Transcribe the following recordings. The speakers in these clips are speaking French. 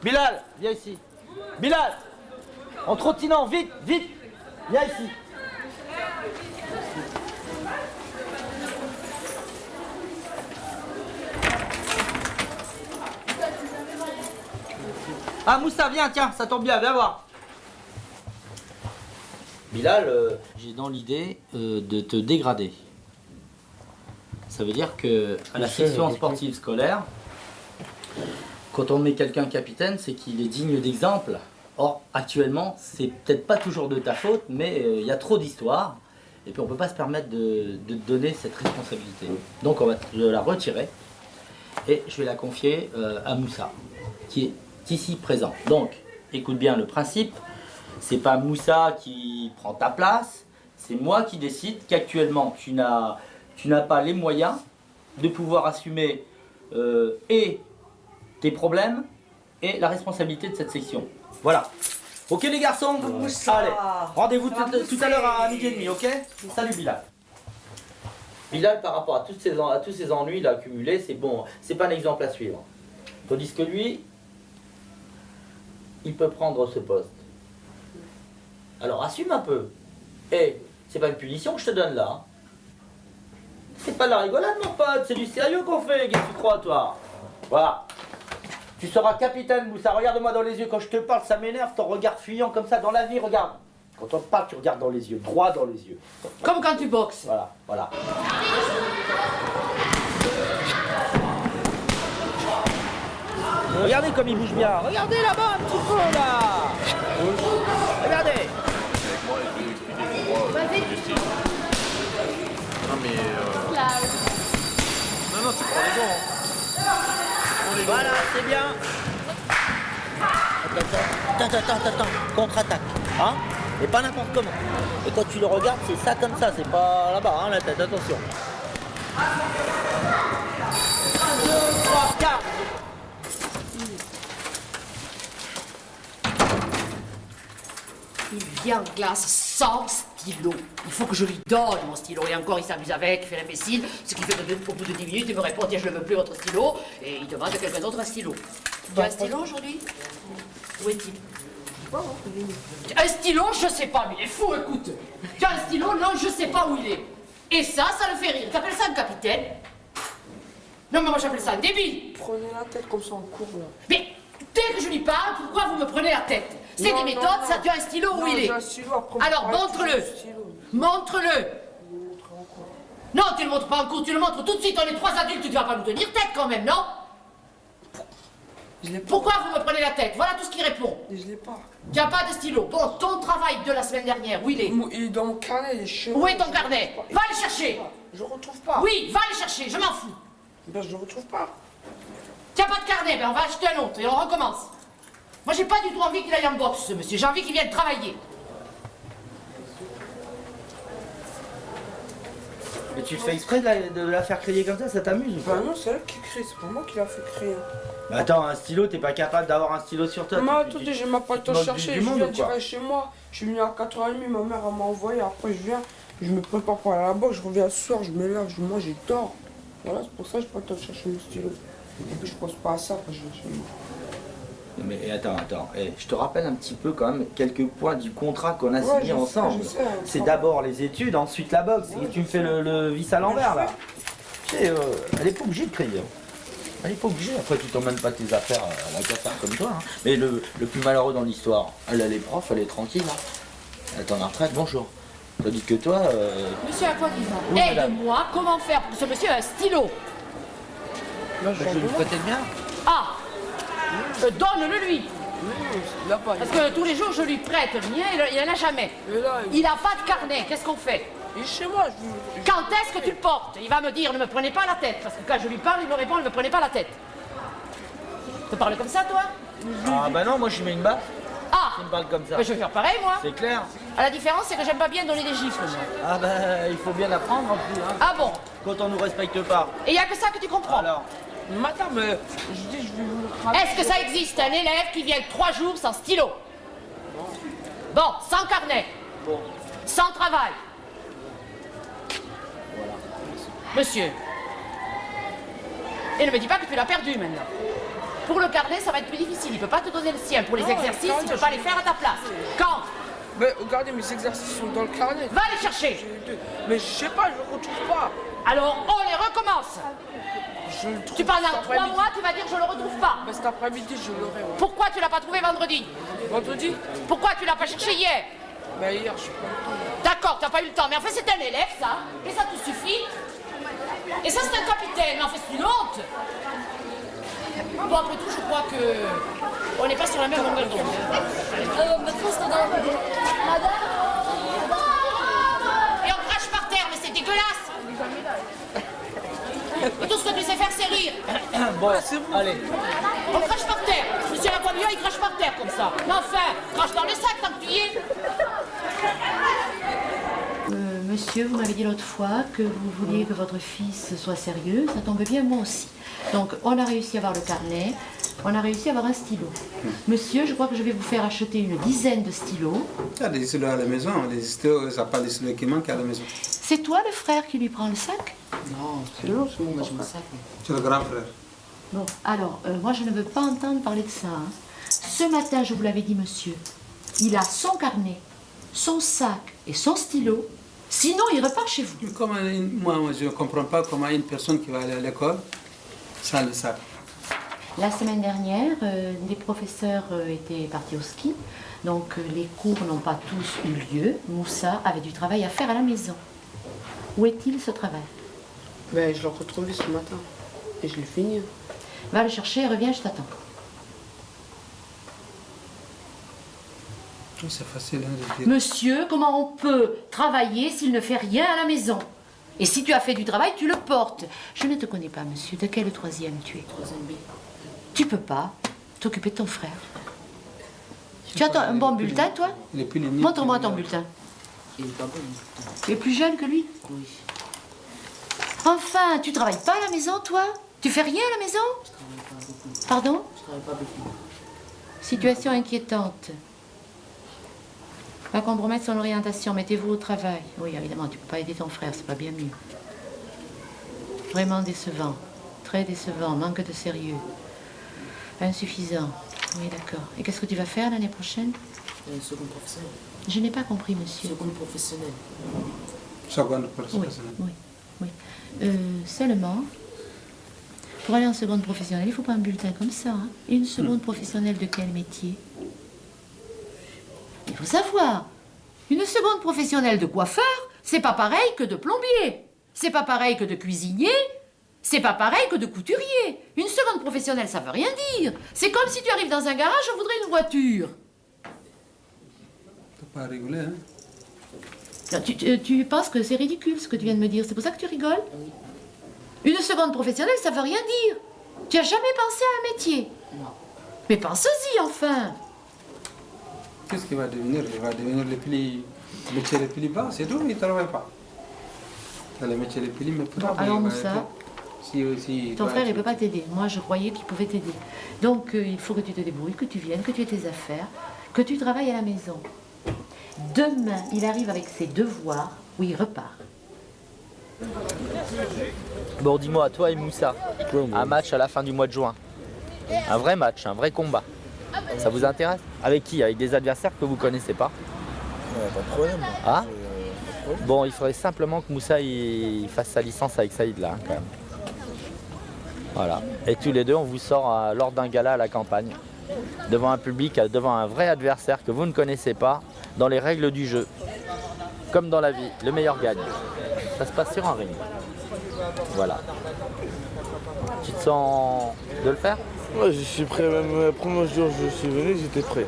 Bilal, viens ici. Bilal, en trottinant, vite, vite. Viens ici. Ah Moussa, viens, tiens, ça tombe bien, viens voir. Bilal, j'ai dans l'idée de te dégrader. Ça veut dire que à la section sportive scolaire, quand on met quelqu'un capitaine, c'est qu'il est digne d'exemple. Or, actuellement, c'est peut-être pas toujours de ta faute, mais il y a trop d'histoires. Et puis on peut pas se permettre de te donner cette responsabilité. Donc on va la retirer et je vais la confier à Moussa, qui est ici présent. Donc, écoute bien le principe. C'est pas Moussa qui prend ta place, c'est moi qui décide qu'actuellement tu n'as pas les moyens de pouvoir assumer et tes problèmes et la responsabilité de cette section. Voilà. Ok les garçons, allez, rendez-vous tout à l'heure à 12h30, ok? Salut Bilal. Bilal, par rapport à tous ces ennuis là, accumulés, c'est bon, c'est pas un exemple à suivre. Tandis que lui, il peut prendre ce poste. Alors assume un peu. Et c'est pas une punition que je te donne là. C'est pas de la rigolade mon pote, c'est du sérieux qu'on fait, qu'est-ce que tu crois toi? Voilà. Tu seras capitaine Moussa, regarde-moi dans les yeux quand je te parle, ça m'énerve ton regard fuyant comme ça dans la vie, regarde. Quand on te parle, tu regardes dans les yeux, droit dans les yeux. Comme quand tu boxes. Voilà, voilà. Regardez comme il bouge bien, regardez là-bas un petit peu là. Regardez. Non mais non, tu prends les gens. Voilà, c'est bien. Attends. Contre-attaque. Hein? Et pas n'importe comment. Et quand tu le regardes, c'est ça comme ça, c'est pas là-bas, hein, la tête, attention. 1, 2, 3, 4. Il vient en classe sans stylo. Il faut que je lui donne mon stylo. Et encore, il s'amuse avec, il fait l'imbécile. Ce qui fait qu'au bout de 10 minutes, il me répond tiens, je ne veux plus votre stylo. Et il demande à quelqu'un d'autre un stylo. Tu as un stylo aujourd'hui? Où est-il? Un stylo, je sais pas, mais il est fou, écoute. Tu as un stylo? Non, je sais pas où il est. Et ça le fait rire. Tu appelles ça un capitaine? Non, mais moi j'appelle ça un débile. Prenez la tête comme ça en cours là. Mais dès que je lui parle, pourquoi vous me prenez la tête? C'est des méthodes, ça, tu as un stylo où il est? Alors montre-le. Montre-le. Non, tu le montres pas en cours, tu le montres tout de suite. On est 3 adultes, tu vas pas nous tenir tête quand même, non? Pourquoi vous me prenez la tête? Voilà tout ce qu'il répond. Je l'ai pas. Tu n'as pas de stylo. Bon, ton travail de la semaine dernière, où il est? Il est dans mon carnet, il est chez Où moi. est ton carnet? Va le chercher. Je le retrouve pas. Oui, va le chercher, je m'en fous. Ben je le retrouve pas. Tu n'as pas de carnet, ben on va acheter un autre et on recommence. Moi j'ai pas du tout envie qu'il aille en boxe, ce monsieur. J'ai envie qu'il vienne travailler. Mais tu fais exprès de la faire crier comme ça t'amuse ou pas? Ben non, c'est elle qui crie, c'est pas moi qui l'a fait crier. Mais attends, un stylo, t'es pas capable d'avoir un stylo sur toi? Mais attendez, j'ai même pas le temps de chercher, je monde, viens ou quoi? direct chez moi. Je suis venu à 4h30, ma mère elle m'a envoyé, après je viens, je me prépare pour aller à la boxe, je reviens ce soir, je me lève, je mange, et dors. Voilà, c'est pour ça que j'ai pas le temps de chercher mon stylo. Et puis je pense pas à ça quand je viens chez moi. Mais attends, je te rappelle un petit peu quand même quelques points du contrat qu'on a signé ensemble. C'est d'abord les études, ensuite la boxe. Et tu me fais le vis à l'envers là. Tu sais, elle est pas obligée de crier. Elle est pas obligée. Après, tu t'emmènes pas tes affaires à la cafard comme toi. Hein. Mais le plus malheureux dans l'histoire, elle est prof, elle est tranquille. Hein. Elle est en retraite, bonjour. Tandis que toi. Monsieur, à quoi oui, aide-moi, comment faire pour que ce monsieur ait un stylo? Je vais lui prêter le mien. Ah, donne-le lui. Parce que tous les jours je lui prête le mien, il n'en a jamais. Il n'a pas de carnet, qu'est-ce qu'on fait? Il est chez moi, Quand est-ce que tu le portes? Il va me dire ne me prenez pas la tête, parce que quand je lui parle, il me répond ne me prenez pas la tête. Tu te parles comme ça toi? Ah bah non, moi je lui mets une baffe. Ah, tu me parles comme ça. Mais je vais faire pareil moi. C'est clair. À la différence c'est que j'aime pas bien donner des gifles moi. Ah bah il faut bien apprendre en plus. Hein. Ah bon? Quand on nous respecte pas. Et il n'y a que ça que tu comprends? Alors. Madame, je dis je vais vous le Est-ce que ça existe un élève qui vient 3 jours sans stylo? Bon, sans carnet. Bon. Sans travail. Monsieur. Et ne me dis pas que tu l'as perdu maintenant. Pour le carnet, ça va être plus difficile. Il ne peut pas te donner le sien. Pour les exercices, il ne peut pas les faire à ta place. Quand? Mais regardez, mes exercices sont dans le carnet. Va les chercher. Mais je sais pas, je le retrouve pas. Alors, on les recommence. Je le trouve Tu parles cet dans 3 après-midi. mois, tu vas dire je le retrouve pas. Mais cet après-midi, je l'aurai. Ouais. Pourquoi tu l'as pas trouvé vendredi? Vendredi? Pourquoi tu l'as pas cherché hier? Mais hier, je suis pas le temps. D'accord, t'as pas eu le temps. Mais en fait, c'est un élève, ça. Et ça te suffit. Et ça, c'est un capitaine. Mais en fait, c'est une honte. Bon, après tout, je crois que on n'est pas sur la même longueur d'onde. Et on crache par terre, mais c'est dégueulasse. Et tout ce que tu sais faire, c'est rire. Bon, allez. On crache par terre. Monsieur Lapointe, il crache par terre comme ça. Mais enfin, crache dans le sac tant que tu y es. Monsieur, vous m'avez dit l'autre fois que vous vouliez que votre fils soit sérieux. Ça tombe bien, moi aussi. Donc, on a réussi à avoir le carnet. On a réussi à avoir un stylo. Monsieur, je crois que je vais vous faire acheter une dizaine de stylos. Il y a des stylos à la maison, les stylos, ça pas des stylos qui manquent à la maison. C'est toi le frère qui lui prend le sac? Non, C'est long, c'est moi je me sac. C'est le grand frère. Bon, alors, moi je ne veux pas entendre parler de ça. Hein. Ce matin, je vous l'avais dit, monsieur, il a son carnet, son sac et son stylo. Sinon, il repart chez vous. Moi, je ne comprends pas comment une personne qui va aller à l'école, sans le sac. La semaine dernière, les professeurs étaient partis au ski, donc les cours n'ont pas tous eu lieu. Moussa avait du travail à faire à la maison. Où est-il ce travail? Ben, je l'ai retrouvé ce matin. Et je l'ai fini. Va le chercher, reviens, je t'attends. C'est facile hein, de dire. Monsieur, comment on peut travailler s'il ne fait rien à la maison? Et si tu as fait du travail, tu le portes. Je ne te connais pas, monsieur. De quel troisième tu es? Troisième B. Tu peux pas t'occuper de ton frère. Tu as un bon bulletin, toi? Il est plus ligné. Montre-moi ton bulletin. Il est pas bon. Tu es plus jeune que lui? Oui. Enfin, tu travailles pas à la maison, toi? Tu fais rien à la maison? Je travaille pas beaucoup. Pardon? Je travaille pas beaucoup. Situation inquiétante. Va compromettre son orientation. Mettez-vous au travail. Oui, évidemment, tu peux pas aider ton frère, c'est pas bien mieux. Vraiment décevant. Très décevant. Manque de sérieux. Insuffisant. Oui, d'accord. Et qu'est-ce que tu vas faire l'année prochaine? Seconde professionnelle. Je n'ai pas compris, monsieur. Seconde professionnelle. Seconde Oui, personne. oui, oui. Seulement, pour aller en seconde professionnelle, il faut pas un bulletin comme ça. Hein. Une seconde professionnelle de quel métier? Il faut savoir. Une seconde professionnelle de coiffeur, c'est pas pareil que de plombier. C'est pas pareil que de cuisinier. C'est pas pareil que de couturier. Une seconde professionnelle, ça veut rien dire. C'est comme si tu arrives dans un garage, je voudrais une voiture. T'as pas rigolé, hein? Non, tu penses que c'est ridicule ce que tu viens de me dire. C'est pour ça que tu rigoles? Une seconde professionnelle, ça veut rien dire. Tu as jamais pensé à un métier? Non. Mais pense-y, enfin. Qu'est-ce qu'il va devenir? Il va devenir le métier le plus bas, c'est tout, il ne travaille pas. Dans le métier le plus mais Bon, alors Moussa, ton frère, il ne peut pas t'aider. Moi, je croyais qu'il pouvait t'aider. Donc, il faut que tu te débrouilles, que tu viennes, que tu aies tes affaires, que tu travailles à la maison. Demain, il arrive avec ses devoirs, où il repart. Bon, dis-moi, toi et Moussa, un match à la fin du mois de juin. Un vrai match, un vrai combat. Ça vous intéresse? Avec qui? Avec des adversaires que vous connaissez pas? Pas de problème. Ah? Bon, il faudrait simplement que Moussa il fasse sa licence avec Saïd là, quand même. Voilà. Et tous les deux, on vous sort lors d'un gala à la campagne, devant un public, devant un vrai adversaire que vous ne connaissez pas, dans les règles du jeu. Comme dans la vie, le meilleur gagne. Ça se passe sur un ring. Voilà. Tu te sens de le faire? Ouais, je suis prêt, même le premier jour je suis venu, j'étais prêt.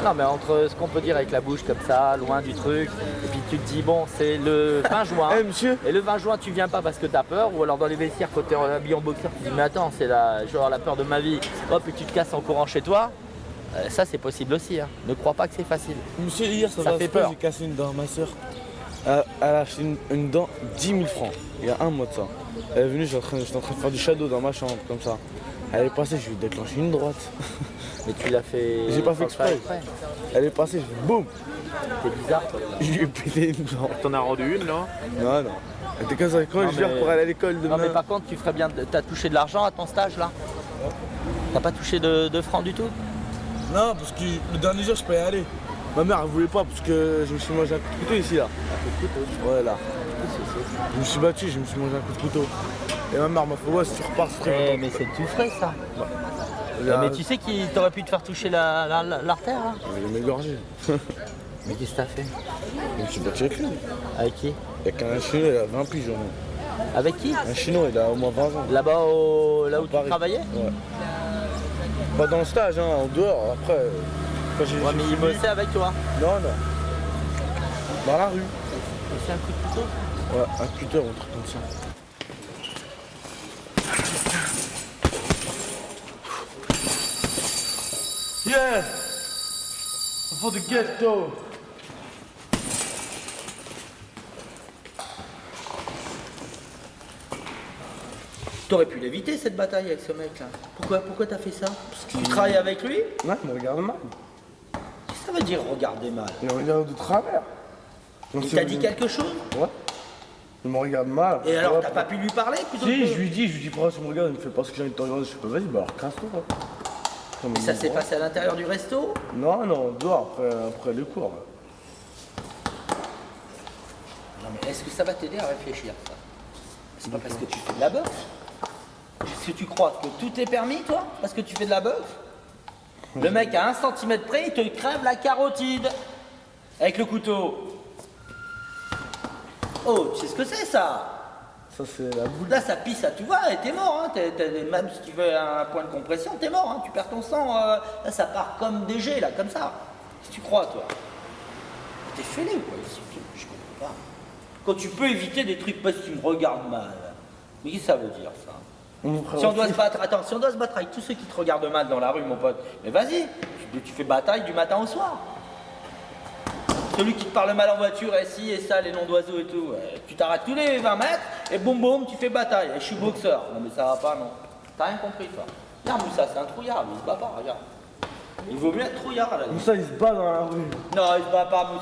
Non, mais entre ce qu'on peut dire avec la bouche comme ça, loin du truc, et puis tu te dis, bon, c'est le 20 juin. Eh, monsieur? Et le 20 juin, tu viens pas parce que tu as peur, ou alors dans les vestiaires, quand tu es habillé en boxeur, tu te dis, mais attends, je vais avoir la peur de ma vie, hop, et tu te casses en courant chez toi. Ça, c'est possible aussi. Hein. Ne crois pas que c'est facile. Monsieur, hier, Ça fait pas, peur. j'ai cassé une dent à ma soeur. Elle a acheté une dent 10 000 francs, il y a un mois de ça. Elle est venue, j'étais en train de faire du shadow dans ma chambre, comme ça. Elle est passée, je lui ai déclenché une droite. Mais tu l'as fait. J'ai pas fait exprès. Elle est passée, je fais boum. C'est bizarre, toi. Je lui ai pété une dent. T'en as rendu une, non? Non, non. Elle était comme ça, quand Non, je viens mais- pour aller à l'école Non, demain. mais par contre, tu ferais bien. T'as touché de l'argent à ton stage là? T'as pas touché de francs du tout? Non, parce que le dernier jour, je peux y aller. Ma mère, elle voulait pas parce que je me suis mangé un coup de couteau ici, là. Un coup de couteau? Ouais, là. Je me suis battu, je me suis mangé un coup de couteau. Et ma mère m'a fait, ouais, si tu repars, c'est très Eh, mais c'est tout frais ça. Mais tu sais qu'il t'aurait pu te faire toucher l'artère là? Je vais m'égorger. Mais qu'est-ce que t'as fait? Je me suis battu avec lui. Avec qui? Avec un chinois, il a 20 piges. Avec qui? Un chinois, il a au moins 20 ans. Là-bas là où tu Paris. travaillais? Ouais. Pas dans le stage, hein, en dehors. Après, quand j'ai. Ouais, mais il bossait avec toi. Non, non. Dans la rue. Et c'est un coup de couteau? Ouais, un cutter ou un truc comme ça. Yeah! For the ghetto! T'aurais pu l'éviter cette bataille avec ce mec là. Pourquoi t'as fait ça? Tu travailles avec lui? Ouais, il me regarde mal. Qu'est-ce que ça veut dire regarder mal? Il me regarde de travers. Il t'a dit quelque chose? Ouais. Il me regarde mal. Et alors Ouais, t'as pas pu lui parler plutôt Si, que... je lui dis pourquoi tu me regardes, il me fait parce que j'ai envie de te regarder, je fais pas vas-y, bah alors casse-toi. Comme Et ça il s'est me passé à l'intérieur du resto? Non, non, dehors, après les cours. Non mais est-ce que ça va t'aider à réfléchir ça? C'est pas parce que tu fais de la boxe? Est-ce que tu crois que tout est permis toi? Parce que tu fais de la boxe? Le mec à 1 centimètre près, il te crève la carotide avec le couteau. Oh, tu sais ce que c'est ça? Ça, c'est la boule. Là, ça pisse à tout va et t'es mort. Hein. Même si tu veux un point de compression, t'es mort. Hein. Tu perds ton sang. Là, ça part comme des jets, là, comme ça. Qu'est-ce que tu crois, toi? T'es fêlé ou quoi? Je comprends pas. Quand tu peux éviter des trucs parce que tu me regardes mal. Mais qu'est-ce que ça veut dire, ça? Si on doit se battre, attends, si on doit se battre avec tous ceux qui te regardent mal dans la rue, mon pote, mais vas-y, tu fais bataille du matin au soir. Celui qui te parle mal en voiture, et si, et ça, les noms d'oiseaux et tout, tu t'arrêtes tous les 20 mètres, et boum boum, tu fais bataille. Et je suis boxeur. Non mais ça va pas, non. T'as rien compris, toi. Regarde, Moussa, c'est un trouillard, mais il se bat pas, regarde. Il vaut mieux être trouillard, là. Moussa, il se bat dans la rue. Non, il se bat pas,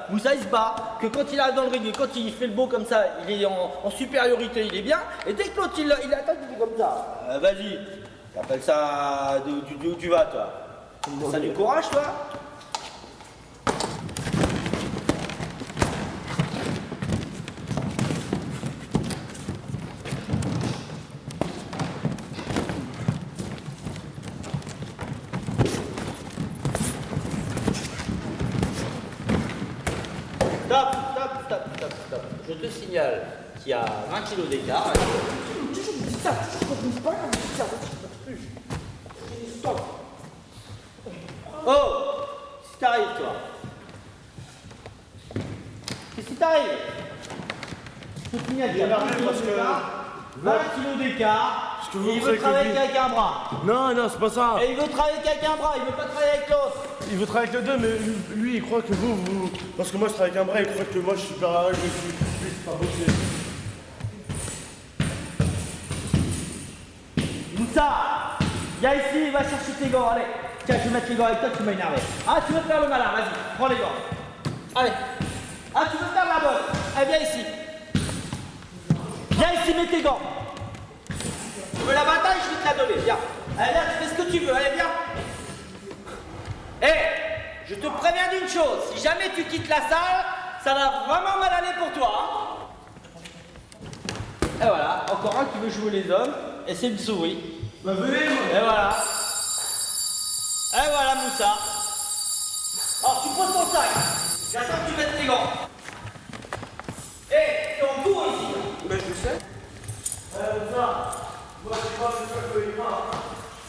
Moussa, il se bat que quand il arrive dans le ring, et quand il fait le beau comme ça, il est en supériorité, il est bien. Et dès que l'autre, il attaque, il est comme ça. Vas-y, t'appelles ça d'où tu vas, toi? Ça a du courage, toi? Stop. Je te signale qu'il y a 20 kilos d'écart. Oh! Qu'est-ce qui t'arrive, toi? Qu'est-ce qui t'arrive? Je te signale qu'il y a 20 kilos d'écart. 20 kilos d'écart. Et il veut travailler avec un bras. Non, non, c'est pas ça. Et il veut travailler avec un bras, il veut pas travailler avec l'autre. Il veut travailler avec les deux, mais lui, il croit que vous... Parce que moi, je travaille avec un bras, il croit que moi, je suis super à je suis pas boxé. Moussa, viens ici, va chercher tes gants, allez. Tiens, je vais mettre les gants avec toi, tu m'as énervé. Ah, tu veux faire le malin, vas-y, prends les gants. Allez. Ah, tu veux faire la boxe? Allez, viens ici. Viens ici, mets tes gants. Tu veux la bataille, je vais te la donner, viens. Allez, viens, tu fais ce que tu veux, allez, viens. Hé, je te préviens d'une chose, si jamais tu quittes la salle, ça va vraiment mal aller pour toi. Hein. Et voilà, encore un qui veut jouer les hommes, et c'est une souris. Bah, venez, moi. Et voilà. Et voilà, Moussa. Alors, tu poses ton sac. J'attends que tu mettes tes gants. Hé, t'es en cours ici. Ben je sais. Moussa, moi, je sais pas ce que je fais pas.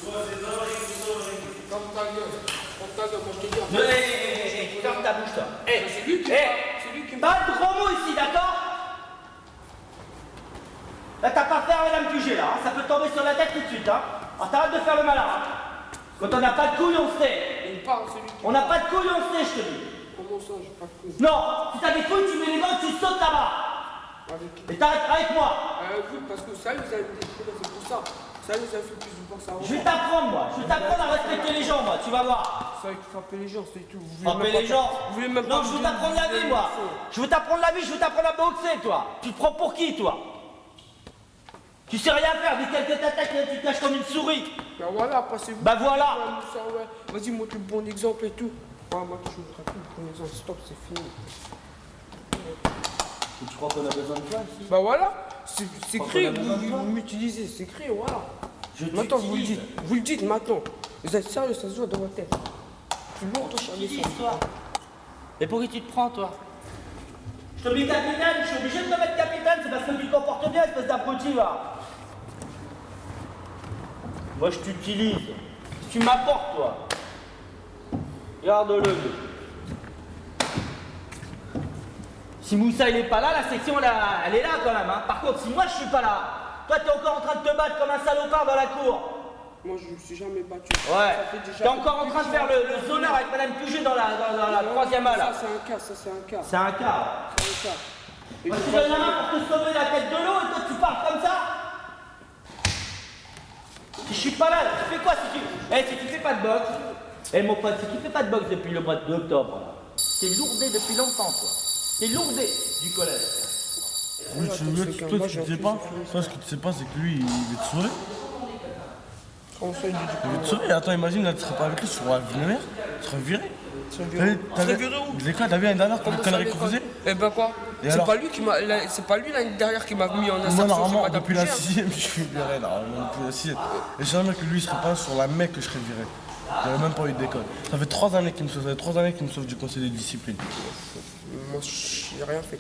Moi, c'est dans Comme ta gueule. Comme ta gueule, moi je te dis. Hé, ferme ta bouche, toi. Hé, C'est lui qui hé, c'est lui qui me pas de gros mots ici, d'accord? Là, t'as pas faire la me tuer, là. Hein. Ça peut tomber sur la tête tout de suite, hein. Alors, t'arrêtes de faire le malin, hein. Quand on n'a pas de couilles, on se tait. Il parle, c'est lui qui On n'a pas de couilles, on se tait, je te dis. Comment ça, j'ai pas de couilles? Non, si t'as des couilles, tu mets les gants, tu sautes là-bas. Avec qui? Et t'arrêtes avec moi. Oui, parce que ça, ils avaient des problèmes, c'est pour ça. Ça, ils avaient fait plus de boxe avant. Je vais t'apprendre, moi. Je vais t'apprendre à respecter les gens, moi. Tu vas voir. Ça, il faut frapper les gens, c'est tout. Vous voulez Frapper même les pas- gens. Vous voulez même Non, pas je veux me t'apprendre la vie, moi. Je veux t'apprendre la vie, je veux t'apprendre à boxer, toi. Tu te prends pour qui, toi? Tu sais rien faire, dès qu'elle t'attaque, tu te caches comme une souris. Ben voilà, après c'est vous. Bah voilà. Ouais, Moussa, ouais. Vas-y, montre le bon exemple et tout. Ah, moi, je ne ferai plus le bon exemple. Stop, c'est fini. Et tu crois qu'on a besoin de toi ici? Bah voilà, c'est Crois écrit, qu'on a besoin de toi vous m'utilisez, c'est écrit, voilà. Je Maintenant, t'utilise. vous le dites maintenant. Vous êtes sérieux, ça se voit dans votre tête. Plus lourd, toi, T'utilise, toi. Mais pour qui tu te prends, toi? Je te mets capitaine, je suis obligé de te mettre capitaine, c'est parce que tu te comportes bien, espèce d'abruti, va. Moi, je t'utilise. Tu m'apportes, toi. Regarde-le. Si Moussa il est pas là, la section elle est là quand même. Hein. Par contre, si moi je suis pas là, toi t'es encore en train de te battre comme un salopard dans la cour. Moi, je me suis jamais battu. Ouais. Ça fait déjà T'es encore en train de faire le zoneur avec Madame Puget dans la troisième A là. Ça, c'est un cas, ça, c'est un cas. C'est un cas. C'est un cas. Et Moi tu je vas te donne la jamais- main pour te sauver la tête de l'eau et toi tu parles comme ça. Si je suis pas là, tu fais quoi si tu. Si tu fais pas de boxe, mon pote, si tu fais pas de boxe depuis le mois d'octobre, t'es lourdé depuis longtemps toi. T'es lourdé du collège. Oui, toi, ce que tu sais pas, c'est que lui, il veut te sauver. Comment ça, il dit Il veut te sauver. Attends, imagine, là, tu serais pas avec lui, tu serais vénère, tu serais viré. Tu serais viré où? Les cas, t'as vu l'année dernière, toutes les Comment ça, conneries les qu'il gars faisait? Eh ben quoi? Et C'est alors pas lui qui m'a. C'est pas lui l'année derrière qui m'a mis en Moi, insertion sur normalement, Madame depuis la Puget, hein. 6ème, je suis viré, là. Depuis la 6ème. Et je savais même que lui, il serait pas sur la mec que je serais viré. J'avais même pas eu d'école. Ça fait 3 années qu'il me sauve, ça fait 3 années qu'il me sauve du conseil de discipline. Moi, j'ai rien fait.